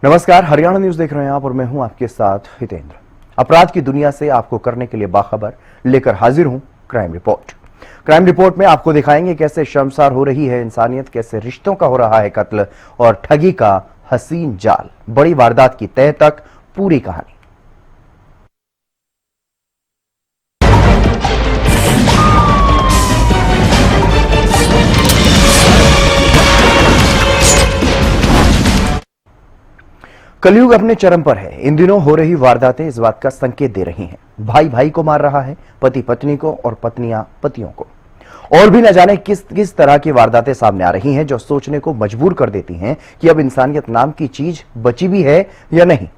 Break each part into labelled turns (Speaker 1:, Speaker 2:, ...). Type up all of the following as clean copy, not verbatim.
Speaker 1: नमस्कार, हरियाणा न्यूज देख रहे हैं आप और मैं हूं आपके साथ हितेंद्र। अपराध की दुनिया से आपको करने के लिए बाखबर लेकर हाजिर हूं क्राइम रिपोर्ट। क्राइम रिपोर्ट में आपको दिखाएंगे कैसे शर्मसार हो रही है इंसानियत, कैसे रिश्तों का हो रहा है कत्ल और ठगी का हसीन जाल। बड़ी वारदात की तह तक पूरी कहानी। कलयुग अपने चरम पर है। इन दिनों हो रही वारदातें इस बात का संकेत दे रही हैं। भाई भाई को मार रहा है, पति पत्नी को और पत्नियां पतियों को। और भी न जाने किस किस तरह की वारदातें सामने आ रही हैं जो सोचने को मजबूर कर देती हैं कि अब इंसानियत नाम की चीज बची भी है या नहीं।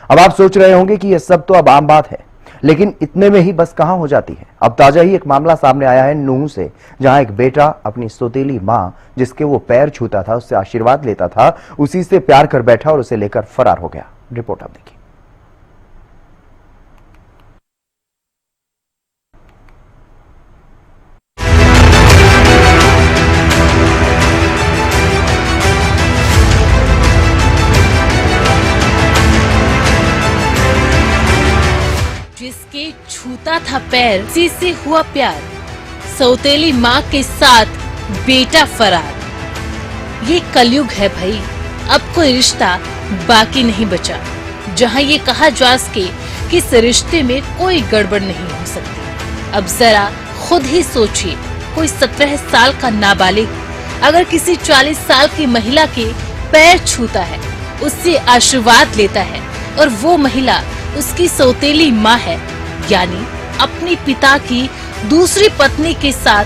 Speaker 1: अब आप सोच रहे होंगे कि यह सब तो अब आम बात है, लेकिन इतने में ही बस कहां हो जाती है। अब ताजा ही एक मामला सामने आया है नूंह से, जहां एक बेटा अपनी सौतेली मां, जिसके वो पैर छूता था, उससे आशीर्वाद लेता था, उसी से प्यार कर बैठा और उसे लेकर फरार हो गया। रिपोर्ट आप देखिए।
Speaker 2: जिसके छूता था पैर, उसी से हुआ प्यार, सौतेली माँ के साथ बेटा फरार। ये कलयुग है भाई, अब कोई रिश्ता बाकी नहीं बचा जहाँ ये कहा जा सके कि इस रिश्ते में कोई गड़बड़ नहीं हो सकती। अब जरा खुद ही सोचिए, कोई 17 साल का नाबालिग अगर किसी 40 साल की महिला के पैर छूता है, उससे आशीर्वाद लेता है और वो महिला उसकी सौतेली माँ है, यानी अपनी पिता की दूसरी पत्नी के साथ,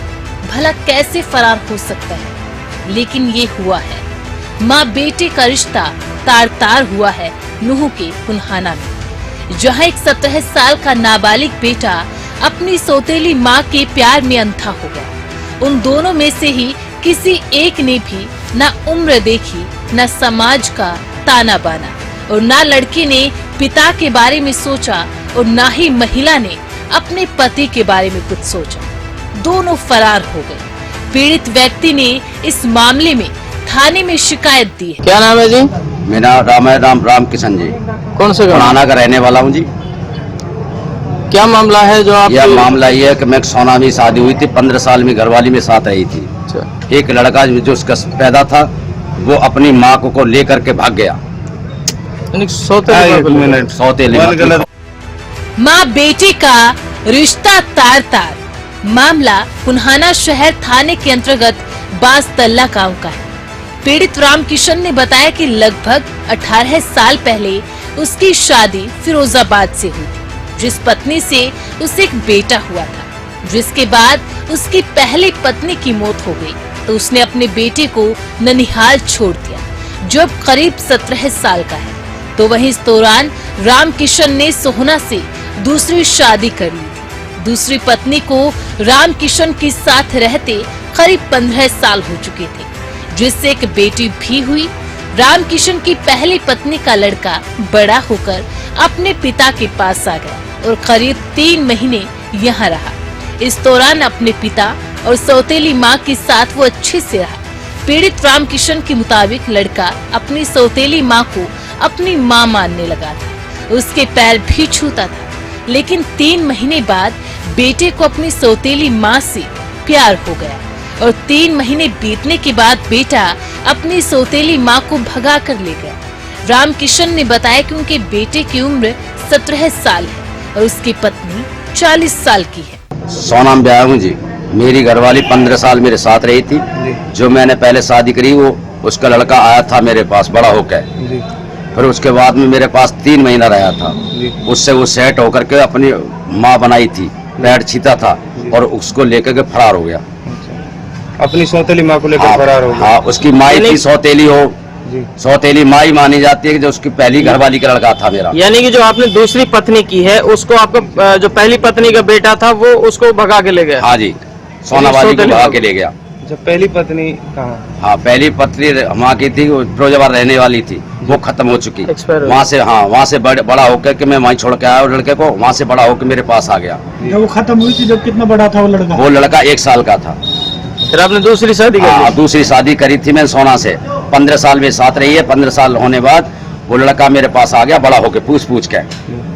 Speaker 2: भला कैसे फरार हो सकता है। लेकिन ये हुआ है। माँ बेटे का रिश्ता तार तार हुआ है नूंह के पुन्हाना में, जहाँ एक 17 साल का नाबालिग बेटा अपनी सौतेली माँ के प्यार में अंधा हो गया। उन दोनों में से ही किसी एक ने भी न उम्र देखी, न समाज का ताना बाना, और ना लड़के ने पिता के बारे में सोचा और ना ही महिला ने अपने पति के बारे में कुछ सोचा। दोनों फरार हो गए। पीड़ित व्यक्ति ने इस मामले में थाने में शिकायत दी है।
Speaker 3: क्या नाम है जी?
Speaker 4: मेरा राम किशन जी।
Speaker 3: कौन से
Speaker 4: पुराना का रहने वाला हूँ जी।
Speaker 3: क्या मामला है जो आप?
Speaker 4: यह मामला ये है कि मैं सोना में शादी हुई थी, 15 साल में घरवाली में साथ रही थी। एक लड़का जो उसका पैदा था वो अपनी माँ को लेकर के भाग गया। सौतेली
Speaker 2: माँ बेटे का रिश्ता तार तार। मामला पुन्हाना शहर थाने के अंतर्गत बासतल्ला गांव का है। पीड़ित राम किशन ने बताया कि लगभग 18 साल पहले उसकी शादी फिरोजाबाद से हुई थी, जिस पत्नी से उसे एक बेटा हुआ था। जिसके बाद उसकी पहली पत्नी की मौत हो गई तो उसने अपने बेटे को ननिहाल छोड़ दिया, जो अब करीब 17 साल का है। तो वहीं इस दौरान राम किशन ने सोहना से दूसरी शादी कर ली थी। दूसरी पत्नी को राम किशन के साथ रहते करीब 15 साल हो चुके थे, जिससे एक बेटी भी हुई। राम किशन की पहली पत्नी का लड़का बड़ा होकर अपने पिता के पास आ गया और करीब 3 महीने यहाँ रहा। इस दौरान अपने पिता और सौतेली माँ के साथ वो अच्छे से रहा। पीड़ित राम किशन के मुताबिक लड़का अपनी सौतेली माँ को अपनी माँ मानने लगा था, उसके पैर भी छूता था। लेकिन 3 महीने बाद बेटे को अपनी सौतेली माँ से प्यार हो गया और 3 महीने बीतने के बाद बेटा अपनी सौतेली माँ को भगा कर ले गया। राम किशन ने बताया कि उनके बेटे की उम्र 17 साल है और उसकी पत्नी 40 साल की है।
Speaker 4: सोना में ब्याह हूँ जी। मेरी घरवाली 15 साल मेरे साथ रही थी। जो मैंने पहले शादी करी वो उसका लड़का आया था मेरे पास बड़ा होकर, फिर उसके बाद में मेरे पास 3 महीना रहा था। उससे वो सेट होकर के अपनी माँ बनाई थी, पैर छीता था और उसको लेकर के फरार हो गया।
Speaker 3: अपनी सौतेली माँ को लेकर फरार हो गया।
Speaker 4: हाँ, उसकी माँ थी सौतेली हो, सौतेली माँ ही मानी जाती है कि जो उसकी पहली घरवाली का लड़का था मेरा।
Speaker 3: यानी कि जो आपने दूसरी पत्नी की है उसको आपका जो पहली पत्नी का बेटा था वो उसको भगा के ले गया?
Speaker 4: हाँ जी, सोना वाली को भगा के ले गया।
Speaker 3: जब पहली पत्नी कहाँ?
Speaker 4: हाँ, पहली पत्नी वहाँ की थी, फिरोजाबाद रहने वाली थी, वो खत्म हो चुकी। वहाँ से वहाँ से बड़ा होकर के मैं वहीं छोड़ के आया और लड़के को वहाँ से बड़ा होकर मेरे पास आ गया।
Speaker 5: जब वो खत्म हुई थी, जब कितना बड़ा था वो लड़का?
Speaker 4: वो लड़का 1 साल का था।
Speaker 3: फिर आपने दूसरी शादी करी?
Speaker 4: हाँ, दूसरी शादी करी थी मैं सोना से। 15 साल में साथ रही है। 15 साल होने बाद वो लड़का मेरे पास आ गया बड़ा होके पूछ के।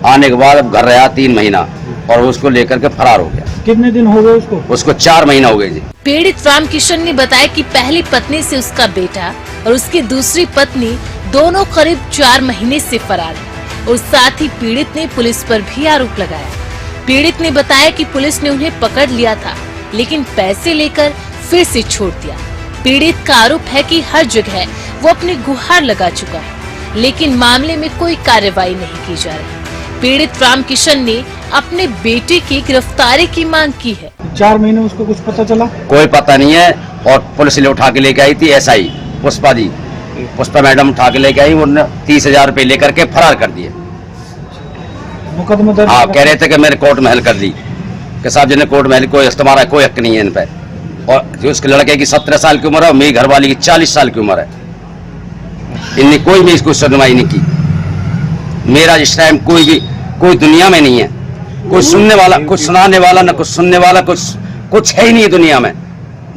Speaker 4: आने के बाद अब घर रहा 3 महीना और उसको लेकर के फरार हो गया।
Speaker 5: कितने दिन हो गए उसको?
Speaker 4: उसको 4 महीना हो गए जी।
Speaker 2: पीड़ित रामकिशन ने बताया कि पहली पत्नी से उसका बेटा और उसकी दूसरी पत्नी दोनों करीब 4 महीने से फरार है और साथ ही पीड़ित ने पुलिस पर भी आरोप लगाया। पीड़ित ने बताया कि पुलिस ने उन्हें पकड़ लिया था लेकिन पैसे लेकर फिर से छोड़ दिया। पीड़ित का आरोप है कि हर जगह वो अपनी गुहार लगा चुका है लेकिन मामले में कोई कार्रवाई नहीं की जा रही। पीड़ित रामकिशन ने अपने बेटे की गिरफ्तारी की मांग की है।
Speaker 5: 4 महीने उसको कुछ पता चला?
Speaker 4: कोई पता नहीं है और पुलिस ने उठा के लेके आई थी SI पुष्पा जी, पुष्पा मैडम उठा के लेके आई। उन्होंने 30,000 रुपए लेकर के फरार कर दिए।
Speaker 5: मुकदमा दर्ज?
Speaker 4: हाँ, कह रहे थे कि मेरे कोर्ट महल कर दी कि साहब जिन्हें कोर्ट महल कोई तुम्हारा कोई हक नहीं है इन पे। और जो उसके लड़के की 17 साल की उम्र है और मेरी घरवाली की 40 साल की उम्र है। इनने कोई भी इसको सुनवाई नहीं की। मेरा इस टाइम कोई दुनिया में नहीं है, कोई सुनने वाला, कुछ सुनाने वाला, न कुछ सुनने वाला, कुछ है ही नहीं दुनिया में।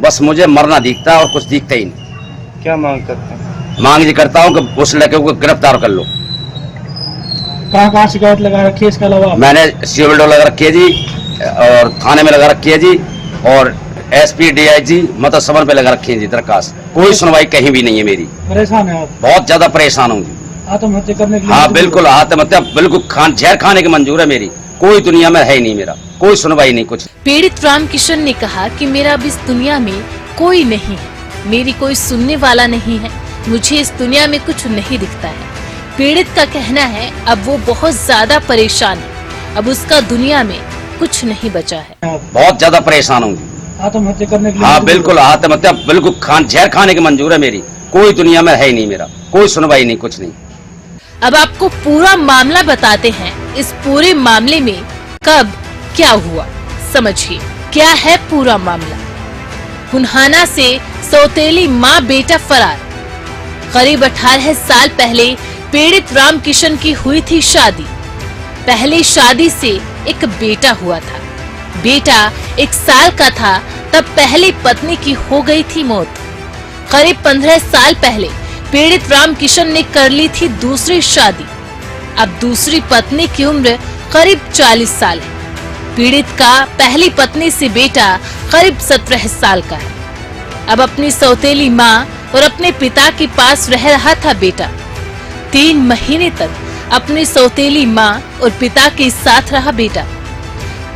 Speaker 4: बस मुझे मरना दिखता है और कुछ दिखता ही नहीं।
Speaker 3: क्या मांग करते हैं?
Speaker 4: मांग ये करता हूँ कि उस लड़के को गिरफ्तार कर लो।
Speaker 5: कहाँ शिकायत लगा रखी है इसके अलावा?
Speaker 4: मैंने सिविल लगा रखी है जी और थाने में लगा रखी है जी और SP DIG मतलब समन पे लगा रखी है जी दरखास्त। कोई सुनवाई कहीं भी नहीं है मेरी।
Speaker 5: परेशान है आप?
Speaker 4: बहुत ज्यादा परेशान हूँ जी।
Speaker 5: आत्महत्या करने के लिए?
Speaker 4: हाँ बिल्कुल, आत्महत्या बिल्कुल जहर खाने की मंजूर है मेरी। कोई दुनिया में है ही नहीं, मेरा कोई सुनवाई नहीं कुछ।
Speaker 2: पीड़ित रामकिशन ने कहा कि मेरा अब इस दुनिया में कोई नहीं है, मेरी कोई सुनने वाला नहीं है, मुझे इस दुनिया में कुछ नहीं दिखता है। पीड़ित का कहना है अब वो बहुत ज्यादा परेशान है, अब उसका दुनिया में कुछ नहीं बचा है।
Speaker 4: बहुत ज्यादा परेशान हूँ।
Speaker 5: आत्महत्या करने के लिए?
Speaker 4: हाँ बिल्कुल, आत्महत्या बिल्कुल जहर खाने की मंजूर है मेरी। कोई दुनिया में है ही नहीं, मेरा कोई सुनवाई नहीं कुछ नहीं।
Speaker 2: अब आपको पूरा मामला बताते हैं। इस पूरे मामले में कब क्या हुआ समझिए। क्या है पूरा मामला। पुन्हाना से सौतेली माँ बेटा फरार। करीब 18 साल पहले पीड़ित रामकिशन की हुई थी शादी। पहली शादी से एक बेटा हुआ था। बेटा 1 साल का था तब पहली पत्नी की हो गई थी मौत। करीब 15 साल पहले पीड़ित रामकिशन ने कर ली थी दूसरी शादी। अब दूसरी पत्नी की उम्र करीब 40 साल है। पीड़ित का पहली पत्नी से बेटा करीब 17 साल का है। अब अपनी सौतेली माँ और अपने पिता के पास रह रहा था बेटा। 3 महीने तक अपनी सौतेली माँ और पिता के साथ रहा बेटा।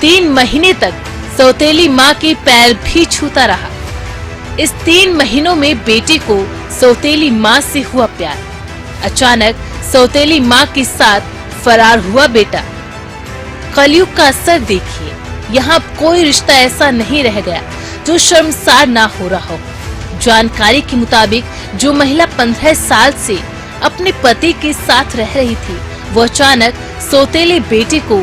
Speaker 2: 3 महीने तक सौतेली माँ के पैर भी छूता रहा। इस 3 महीनों में बेटे को सौतेली माँ से हुआ प्यार। अचानक सौतेली माँ के साथ फरार हुआ बेटा। कलयुग का असर देखिए। यहाँ कोई रिश्ता ऐसा नहीं रह गया जो शर्मसार ना हो रहा हो। जानकारी के मुताबिक जो महिला 15 साल से अपने पति के साथ रह रही थी वो अचानक सौतेले बेटे को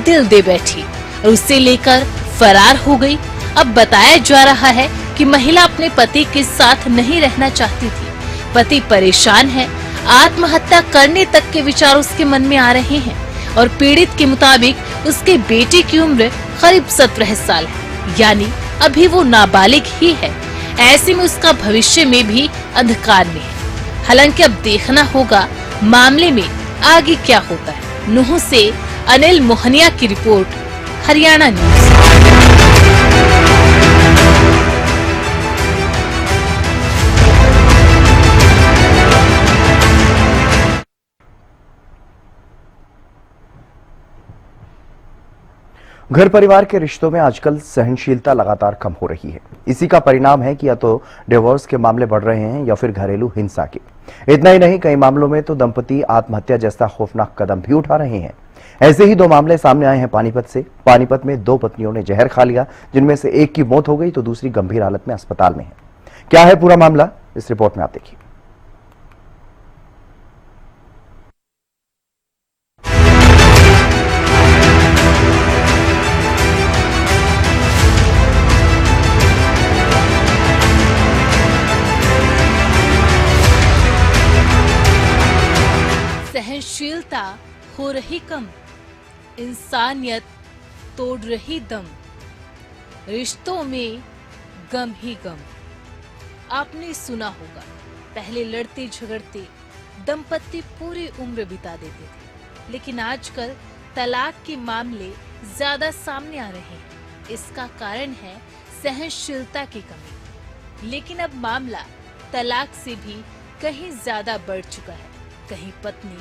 Speaker 2: दिल दे बैठी और उसे लेकर फरार हो गई। अब बताया जा रहा है कि महिला अपने पति के साथ नहीं रहना चाहती थी। पति परेशान है, आत्महत्या करने तक के विचार उसके मन में आ रहे हैं और पीड़ित के मुताबिक उसके बेटे की उम्र करीब 17 साल है, यानी अभी वो नाबालिग ही है। ऐसे में उसका भविष्य में भी अंधकार में है। हालांकि अब देखना होगा मामले में आगे क्या होता है। नुह से अनिल मोहनिया की रिपोर्ट, हरियाणा न्यूज।
Speaker 1: घर परिवार के रिश्तों में आजकल सहनशीलता लगातार कम हो रही है। इसी का परिणाम है कि या तो डिवोर्स के मामले बढ़ रहे हैं या फिर घरेलू हिंसा के। इतना ही नहीं, कई मामलों में तो दंपति आत्महत्या जैसा खौफनाक कदम भी उठा रहे हैं। ऐसे ही 2 मामले सामने आए हैं पानीपत से। पानीपत में 2 पत्नियों ने जहर खा लिया, जिनमें से एक की मौत हो गई तो दूसरी गंभीर हालत में अस्पताल में है। क्या है पूरा मामला, इस रिपोर्ट में आप देखिए।
Speaker 2: सहनशीलता हो रही कम, इंसानियत तोड़ रही दम, रिश्तों में गम ही गम। आपने सुना होगा, पहले लड़ते झगड़ते दंपति पूरी उम्र बिता देते थे, लेकिन आजकल तलाक के मामले ज्यादा सामने आ रहे हैं। इसका कारण है सहनशीलता की कमी। लेकिन अब मामला तलाक से भी कहीं ज्यादा बढ़ चुका है। कहीं पत्नी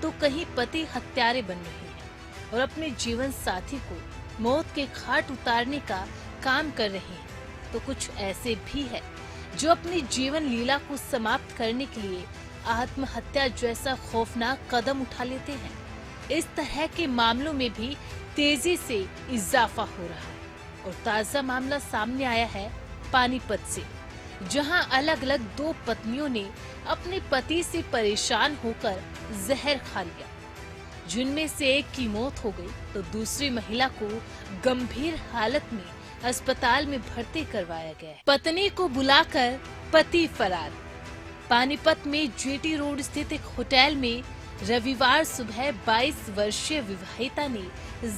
Speaker 2: तो कहीं पति हत्यारे बन रहे हैं और अपने जीवन साथी को मौत के घाट उतारने का काम कर रहे हैं। तो कुछ ऐसे भी है जो अपनी जीवन लीला को समाप्त करने के लिए आत्महत्या जैसा खौफनाक कदम उठा लेते हैं। इस तरह के मामलों में भी तेजी से इजाफा हो रहा है और ताजा मामला सामने आया है पानीपत से, जहां अलग अलग दो पत्नियों ने अपने पति से परेशान होकर जहर खा लिया, जिनमें से एक की मौत हो गई तो दूसरी महिला को गंभीर हालत में अस्पताल में भर्ती करवाया गया है। पत्नी को बुलाकर पति फरार। पानीपत में जीटी रोड स्थित एक होटल में रविवार सुबह 22 वर्षीय विवाहिता ने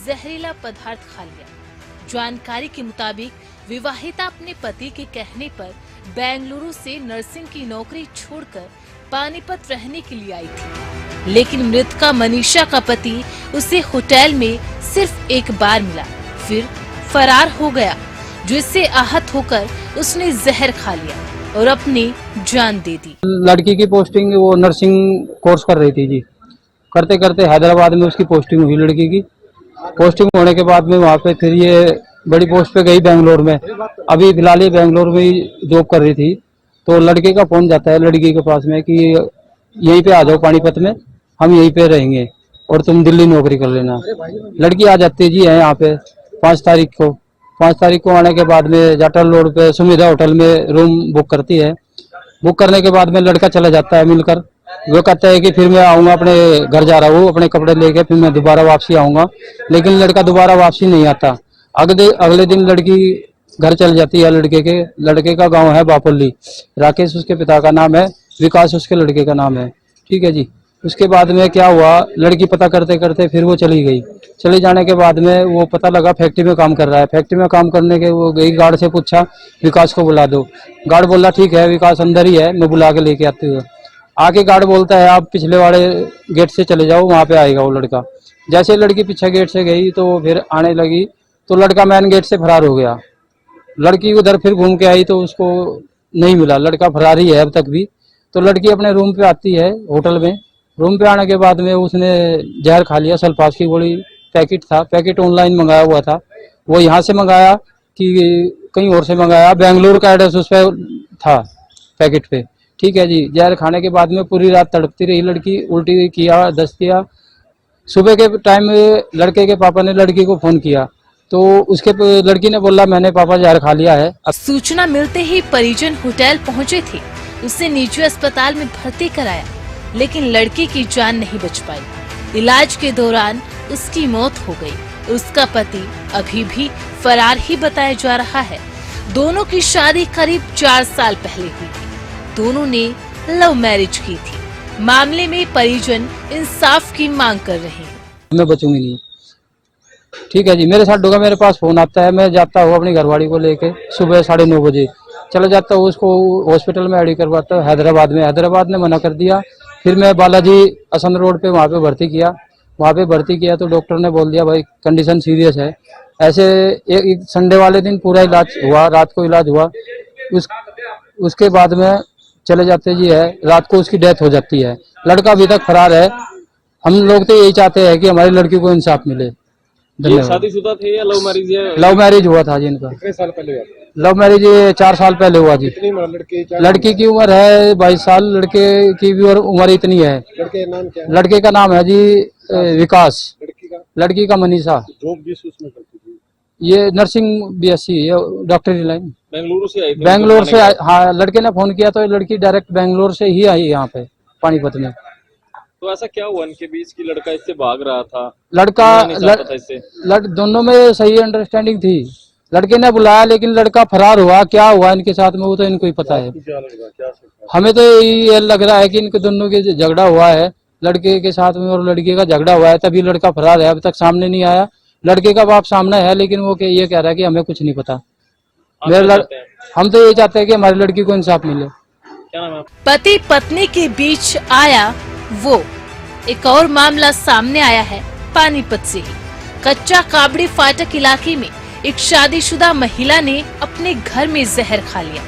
Speaker 2: जहरीला पदार्थ खा लिया। जानकारी के मुताबिक विवाहिता अपने पति के कहने पर बेंगलुरु से नर्सिंग की नौकरी छोड़कर पानीपत रहने के लिए आई थी, लेकिन मृतका मनीषा का पति उसे होटल में सिर्फ एक बार मिला, फिर फरार हो गया, जिससे आहत होकर उसने जहर खा लिया और अपनी जान दे दी।
Speaker 6: लड़की की पोस्टिंग वो नर्सिंग कोर्स कर रही थी जी। करते करते हैदराबाद में उसकी पोस्टिंग हुई। लड़की की पोस्टिंग होने के बाद में वहाँ पे फिर ये बड़ी पोस्ट पे गई बेंगलोर में। अभी फिलहाल ये बेंगलोर में ही जॉब कर रही थी, तो लड़के का फोन जाता है लड़की के पास में कि यहीं पे आ जाओ पानीपत में, हम यहीं पे रहेंगे और तुम दिल्ली नौकरी कर लेना। लड़की आ जाती है जी है यहाँ पे 5 तारीख को। 5 तारीख को आने के बाद में जाटल रोड पे सुविधा होटल में रूम बुक करती है। बुक करने के बाद में लड़का चला जाता है मिलकर। वो कहता है कि फिर मैं आऊंगा, अपने घर जा रहा हूँ अपने कपड़े लेके, फिर मैं दोबारा वापसी आऊंगा। लेकिन लड़का दोबारा वापसी नहीं आता। अगले दिन लड़की घर चल जाती है। लड़के का गांव है बापल्ली। राकेश उसके पिता का नाम है, विकास उसके लड़के का नाम है। ठीक है जी। उसके बाद में क्या हुआ, लड़की पता करते करते फिर वो चली गई। चले जाने के बाद में वो पता लगा फैक्ट्री में काम कर रहा है। फैक्ट्री में काम करने के वो गई, गार्ड से पूछा विकास को बुला दो। गार्ड बोला ठीक है, विकास अंदर ही है, मैं बुला के लेके आती हूँ। आके गार्ड बोलता है आप पिछले वाले गेट से चले जाओ, वहां पे आएगा वो लड़का। जैसे लड़की पीछे गेट से गई तो फिर आने लगी तो लड़का मेन गेट से फरार हो गया। लड़की उधर फिर घूम के आई तो उसको नहीं मिला, लड़का फरार ही है अब तक भी। तो लड़की अपने रूम पे आती है होटल में। रूम पे आने के बाद में उसने जहर खा लिया। सल्फास की गोली पैकेट था, पैकेट ऑनलाइन मंगाया हुआ था। वो यहाँ से मंगाया कि कहीं और से मंगाया, बेंगलुरु का एड्रेस उस पर था पैकेट पे। ठीक है जी। जहर खाने के बाद में पूरी रात तड़पती रही लड़की, उल्टी किया, दस्त किया। सुबह के टाइम लड़के के पापा ने लड़की को फोन किया तो उसके लड़की ने बोला मैंने पापा जहर खा लिया है।
Speaker 2: सूचना मिलते ही परिजन होटल पहुंचे थे, उसे निजी अस्पताल में भर्ती कराया, लेकिन लड़की की जान नहीं बच पाई। इलाज के दौरान उसकी मौत हो गई। उसका पति अभी भी फरार ही बताया जा रहा है। दोनों की शादी करीब 4 साल पहले हुई थी। दोनों ने लव मैरिज की थी। मामले में परिजन इंसाफ की मांग कर रहे हैं।
Speaker 6: मैं बचूंगी नहीं। ठीक है जी। मेरे साथ होगा, मेरे पास फोन आता है, मैं जाता हूँ अपनी घरवाली को लेके सुबह 9:30 बजे चला जाता हूँ। उसको हॉस्पिटल में एडमिट करवाता हूँ हैदराबाद में। हैदराबाद ने मना कर दिया। फिर मैं बालाजी असंध रोड पे वहाँ पे भर्ती किया। वहाँ पे भर्ती किया तो डॉक्टर ने बोल दिया भाई कंडीशन सीरियस है। ऐसे एक संडे वाले दिन पूरा इलाज हुआ, रात को इलाज हुआ। उसके बाद में चले जाते जी है, रात को उसकी डेथ हो जाती है। लड़का अभी तक फरार है। हम लोग तो यही चाहते हैं कि हमारी लड़की को इंसाफ मिले।
Speaker 3: शादीशुदा थे या लव मैरिज है?
Speaker 6: लव मैरिज हुआ था जी इनका।
Speaker 5: कितने साल पहले हुआ?
Speaker 6: लव मैरिज 4 साल पहले हुआ जी।
Speaker 5: कितनी उम्र
Speaker 6: लड़की की उम्र है 22 साल, लड़के की भी उम्र इतनी है।
Speaker 5: लड़के का नाम क्या है?
Speaker 6: लड़के का नाम है जी विकास, लड़की का मनीषा।
Speaker 5: जॉब भी उसमें करती थी?
Speaker 6: ये नर्सिंग BSc, ये डॉक्टरी लाइन।
Speaker 3: बेंगलुरु से आई थी?
Speaker 6: बेंगलोर से हाँ, लड़के ने फोन किया तो लड़की डायरेक्ट बेंगलोर से ही आई यहाँ पे पानीपत में।
Speaker 3: तो ऐसा क्या हुआ इनके बीच की लड़का इससे भाग रहा था?
Speaker 6: लड़का दोनों में सही अंडरस्टैंडिंग थी। लड़के ने बुलाया लेकिन लड़का फरार हुआ। क्या हुआ इनके साथ में वो तो इनको ही पता है। हमें तो ये लग रहा है कि इनके दोनों के झगड़ा हुआ है, लड़के के साथ में और लड़के का झगड़ा हुआ है, तभी लड़का फरार है। अभी तक सामने नहीं आया। लड़के का बाप सामने है लेकिन वो ये कह रहा है कि हमें कुछ नहीं पता। हम तो ये चाहते हैं कि हमारी लड़की को इंसाफ मिले।
Speaker 3: क्या नाम है आपका?
Speaker 2: पति पत्नी के बीच आया वो एक और मामला सामने आया है पानीपत से ही। कच्चा काबड़ी फाटक इलाके में एक शादीशुदा महिला ने अपने घर में जहर खा लिया।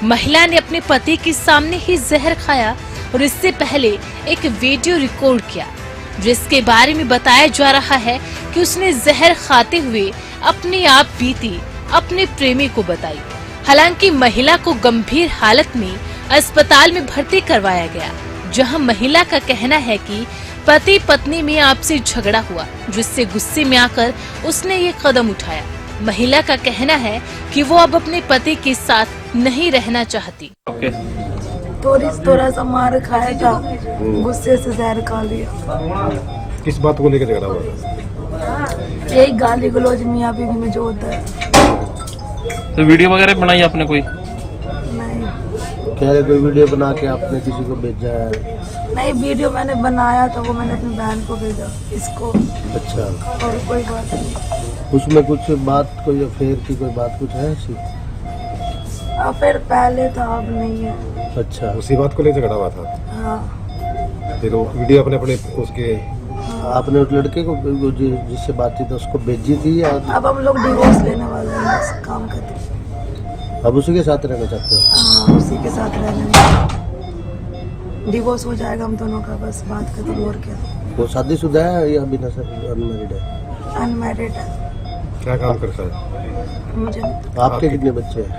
Speaker 2: महिला ने अपने पति के सामने ही जहर खाया और इससे पहले एक वीडियो रिकॉर्ड किया, जिसके बारे में बताया जा रहा है कि उसने जहर खाते हुए अपनी आप बीती अपने प्रेमी को बताई। हालांकि महिला को गंभीर हालत में अस्पताल में भर्ती करवाया गया, जहां महिला का कहना है कि पति पत्नी में आपसी झगड़ा हुआ, जिससे गुस्से में आकर उसने ये कदम उठाया। महिला का कहना है कि वो अब अपने पति के साथ नहीं रहना चाहती।
Speaker 7: थोड़ा सा मार खाया था, गुस्से से जहर खा लिया।
Speaker 8: किस बात को लेकर झगड़ा हुआ?
Speaker 7: यही गाली गलौज मियाँ बीवी में जो होता है।
Speaker 3: तो वीडियो वगैरह बनाई आपने कोई?
Speaker 7: नहीं
Speaker 8: कह रहे कोई वीडियो बना के आपने किसी को भेजा है?
Speaker 7: नहीं, वीडियो मैंने बनाया था, वो मैंने अपनी बहन को भेजा इसको।
Speaker 8: अच्छा,
Speaker 7: और कोई बात नहीं।
Speaker 8: उसमें कुछ बात, कोई अफेयर की कोई बात कुछ है ऐसी?
Speaker 7: फिर पहले था, अब नहीं है।
Speaker 8: अच्छा, उसी बात को लेकर झगड़ा हुआ था?
Speaker 7: हाँ।
Speaker 8: फिर वो वीडियो अपने अपने उसके आपने उस लड़के को जिससे बातचीत है उसको भेजी थी या?
Speaker 7: अब हम लोग डिवोर्स लेने वाले हैं, इस काम करते हैं।
Speaker 8: अब उसी के साथ रहना चाहते हो?
Speaker 7: हाँ, उसी के साथ रहने, डिवोर्स हो जाएगा हम दोनों का, बस बात खत्म। और क्या? वो
Speaker 8: शादीशुदा है या बिना अनमैरिड है?
Speaker 7: अनमैरिड है।
Speaker 8: क्या काम करता है?
Speaker 7: मुझे
Speaker 8: आपके कितने बच्चे हैं?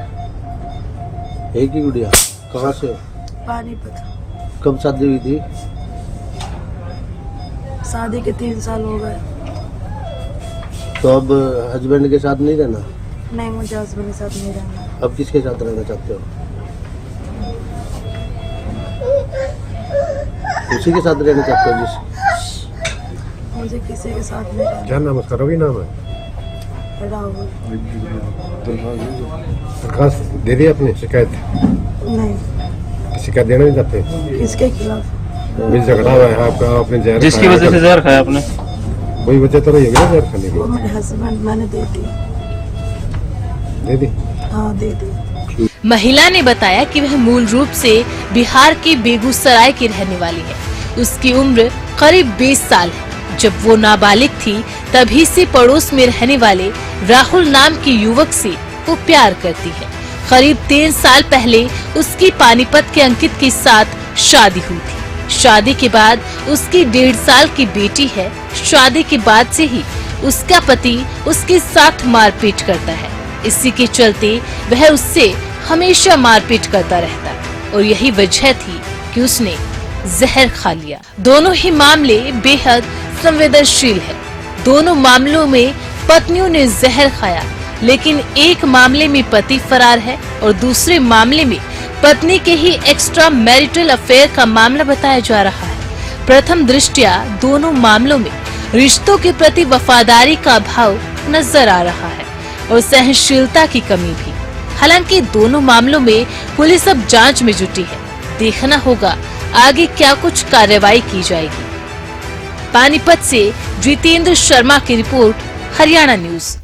Speaker 8: एक ही गुड़िया। कहाँ से हो?
Speaker 7: पानीपत।
Speaker 8: कब शादी हुई थी?
Speaker 7: शादी के 3 साल हो गए।
Speaker 8: तो अब हस्बैंड के साथ नहीं रहना?
Speaker 7: नहीं, मुझे हस्बैंड के साथ नहीं रहना।
Speaker 8: अब किसके साथ रहना चाहते हो? उसी के साथ रहना चाहते हो जिस?
Speaker 7: मुझे किसी के साथ नहीं रहना।
Speaker 8: क्या नाम उसका? रवि नाम है?
Speaker 7: राहुल।
Speaker 8: दरखास्त दे दी आपने? शिकायत?
Speaker 7: नहीं।
Speaker 8: शिकायत देना नहीं चाहते?
Speaker 7: किसके खिलाफ?
Speaker 8: झगड़ा हुआ है आपका, आपने जहर
Speaker 3: जिसकी वजह से जहर खाया आपने?
Speaker 8: वही वजह तो रही होगी ना जहर खाने
Speaker 7: वो
Speaker 8: की?
Speaker 7: मेरे हस्बैंड, मैंने दे दी।
Speaker 8: दे दी?
Speaker 7: हाँ, दे दी।
Speaker 2: महिला ने बताया कि वह मूल रूप से बिहार के बेगूसराय की रहने वाली है। उसकी उम्र करीब 20 साल है। जब वो नाबालिग थी तभी से पड़ोस में रहने वाले राहुल नाम के युवक से वो प्यार करती है। करीब 3 साल पहले उसकी पानीपत के अंकित के साथ शादी हुई थी। शादी के बाद उसकी 1.5 साल की बेटी है। शादी के बाद से ही उसका पति उसके साथ मारपीट करता है। इसी के चलते वह उससे हमेशा मारपीट करता रहता है और यही वजह थी कि उसने जहर खा लिया। दोनों ही मामले बेहद संवेदनशील है। दोनों मामलों में पत्नियों ने जहर खाया, लेकिन एक मामले में पति फरार है और दूसरे मामले में पत्नी के ही एक्स्ट्रा मैरिटल अफेयर का मामला बताया जा रहा है। प्रथम दृष्टया दोनों मामलों में रिश्तों के प्रति वफादारी का अभाव नजर आ रहा है और सहनशीलता की कमी भी। हालांकि दोनों मामलों में पुलिस अब जांच में जुटी है। देखना होगा आगे क्या कुछ कार्रवाई की जाएगी। पानीपत से जितेंद्र शर्मा की रिपोर्ट, हरियाणा न्यूज।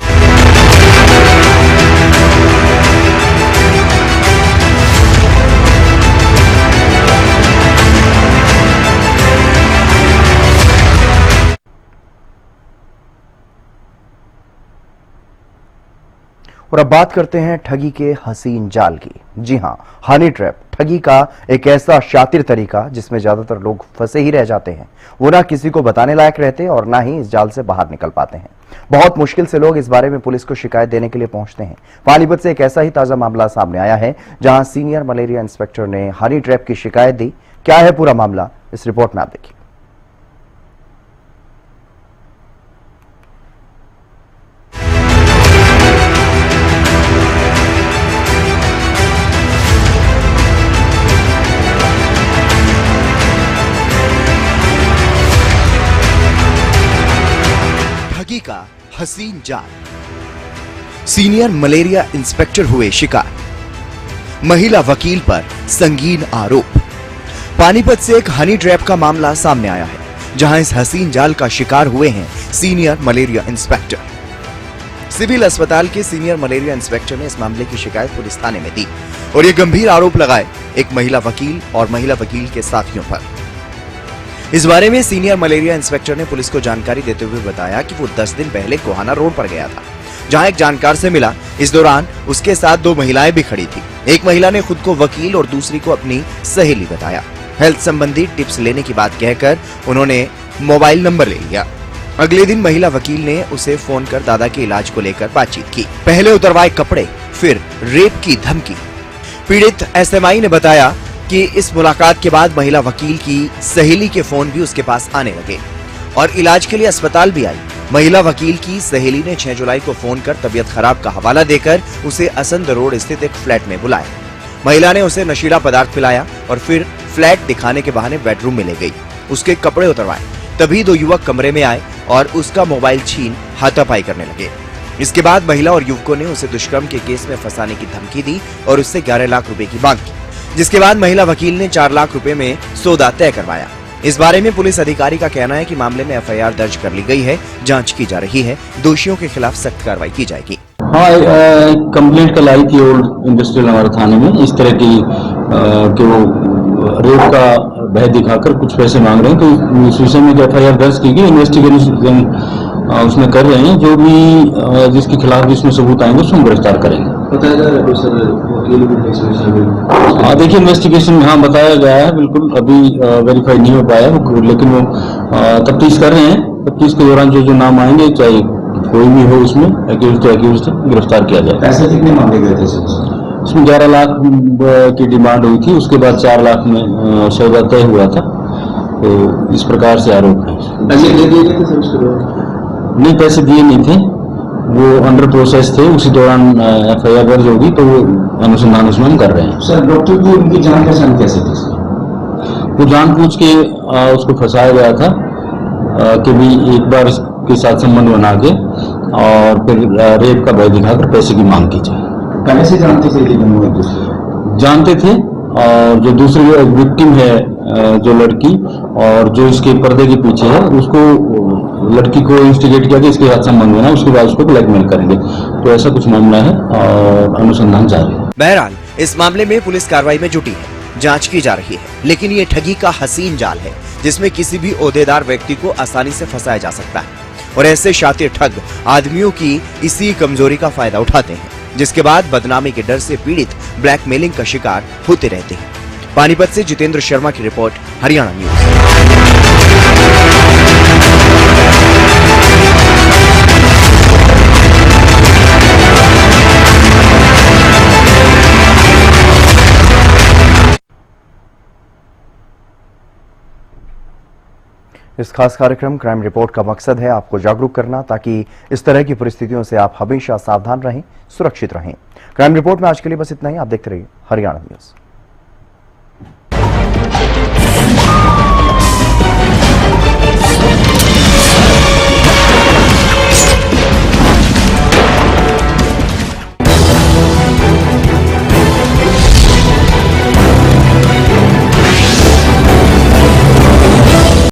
Speaker 1: और अब बात करते हैं ठगी के हसीन जाल की। जी हां, हनी ट्रैप ठगी का एक ऐसा शातिर तरीका जिसमें ज्यादातर लोग फंसे ही रह जाते हैं। वो ना किसी को बताने लायक रहते और ना ही इस जाल से बाहर निकल पाते हैं। बहुत मुश्किल से लोग इस बारे में पुलिस को शिकायत देने के लिए पहुंचते हैं। पानीपत से एक ऐसा ही ताजा मामला सामने आया है जहां सीनियर मलेरिया इंस्पेक्टर ने हनी ट्रैप की शिकायत दी। क्या है पूरा मामला, इस रिपोर्ट में आप देखिए।
Speaker 9: ठगी का हसीन जाल। सीनियर मलेरिया इंस्पेक्टर हुए शिकार। महिला वकील पर संगीन आरोप। पानीपत से एक हनी ट्रैप का मामला सामने आया है, जहां इस हसीन जाल का शिकार हुए हैं सीनियर मलेरिया इंस्पेक्टर। सिविल अस्पताल के सीनियर मलेरिया इंस्पेक्टर ने इस मामले की शिकायत पुलिस थाने में दी और ये गंभीर आरोप लगाए एक महिला वकील और महिला वकील के साथियों पर। इस बारे में सीनियर मलेरिया इंस्पेक्टर ने पुलिस को जानकारी देते हुए बताया कि वो 10 दिन पहले गोहाना रोड पर गया था, जहां एक जानकार से मिला। इस दौरान उसके साथ 2 महिलाएं भी खड़ी थी। एक महिला ने खुद को वकील और दूसरी को अपनी सहेली बताया। हेल्थ संबंधी टिप्स लेने की बात कहकर उन्होंने मोबाइल नंबर ले लिया। अगले दिन महिला वकील ने उसे फोन कर दादा के इलाज को लेकर बातचीत की। पहले उतरवाए कपड़े, फिर रेप की धमकी। पीड़ित एसएमआई ने बताया कि इस मुलाकात के बाद महिला वकील की सहेली के फोन भी उसके पास आने लगे और इलाज के लिए अस्पताल भी आई। महिला वकील की सहेली ने 6 जुलाई को फोन कर तबीयत खराब का हवाला देकर उसे असंध रोड स्थित एक फ्लैट में बुलाया। महिला ने उसे नशीला पदार्थ पिलाया और फिर फ्लैट दिखाने के बहाने बेडरूम में ले गई। उसके कपड़े उतरवाए। तभी 2 युवक कमरे में आए और उसका मोबाइल छीन हाथापाई करने लगे। इसके बाद महिला और युवकों ने उसे दुष्कर्म के केस में फंसाने की धमकी दी और उससे 11 लाख रुपए की मांग की, जिसके बाद महिला वकील ने 4 लाख रुपए में सौदा तय करवाया। इस बारे में पुलिस अधिकारी का कहना है कि मामले में एफआईआर दर्ज कर ली गई है, जांच की जा रही है, दोषियों के खिलाफ सख्त कार्रवाई की जाएगी।
Speaker 10: हाँ, कंप्लेंट कल आई थी ओल्ड इंडस्ट्रियल हमारे थाने में इस तरह की कि वो रेप का भय दिखाकर कुछ पैसे मांग रहे हैं। तो इस विषय में एफआईआर दर्ज की गई, इन्वेस्टिगेशन उसमें कर रहे हैं। जो भी जिसके खिलाफ भी इसमें सबूत आएंगे उसको हम गिरफ्तार करेंगे। बताया जा रहा है सर, वकील भी हाँ देखिए इन्वेस्टिगेशन में हाँ बताया गया है, बिल्कुल अभी वेरीफाई नहीं हो पाया, लेकिन वो तफ्तीश कर रहे हैं। तफ्तीश के दौरान जो नाम आएंगे, चाहे कोई भी हो, उसमें एक्यूज्ड गिरफ्तार किया जाए। पैसे कितने मांगे गए थे सर? इसमें 11 लाख की डिमांड हुई थी, उसके बाद 4 लाख में सौदा तय हुआ था। तो इस प्रकार से आरोप है। पैसे दे दिए थे सर उसके दौरान? नहीं, पैसे दिए नहीं थे, वो अंडर प्रोसेस थे। उसी दौरान एफआईआर दर्ज होगी तो वो अनुसंधान उसमें हम कर रहे हैं। सर डॉक्टर की उनकी जान पहचान कैसे थी? वो जानबूझ के उसको फंसाया गया था कि भी एक बार इसके साथ संबंध बना के और फिर रेप का भय दिखाकर पैसे की मांग की जाए। पहले से जानते थे? जानते थे। और जो दूसरी विक्टिम है जो लड़की और जो इसके पर्दे के पीछे है, उसको लड़की को इंस्टिगेट किया कि इसके साथ संबंध बना, उसके बाद उसको ब्लैकमेल करेंगे। तो ऐसा कुछ मामला है और अनुसंधान जारी है।
Speaker 9: बहरहाल इस मामले में पुलिस कार्रवाई में जुटी है, जांच की जा रही है, लेकिन ये ठगी का हसीन जाल है जिसमें किसी भी ओहदेदार व्यक्ति को आसानी से फंसाया जा सकता है और ऐसे शातिर ठग आदमियों की इसी कमजोरी का फायदा उठाते हैं, जिसके बाद बदनामी के डर से पीड़ित ब्लैकमेलिंग का शिकार होते रहते हैं। पानीपत से जितेंद्र शर्मा की रिपोर्ट, हरियाणा न्यूज।
Speaker 1: इस खास कार्यक्रम क्राइम रिपोर्ट का मकसद है आपको जागरूक करना, ताकि इस तरह की परिस्थितियों से आप हमेशा सावधान रहें, सुरक्षित रहें। क्राइम रिपोर्ट में आज के लिए बस इतना ही। आप देखते रहिए हरियाणा न्यूज।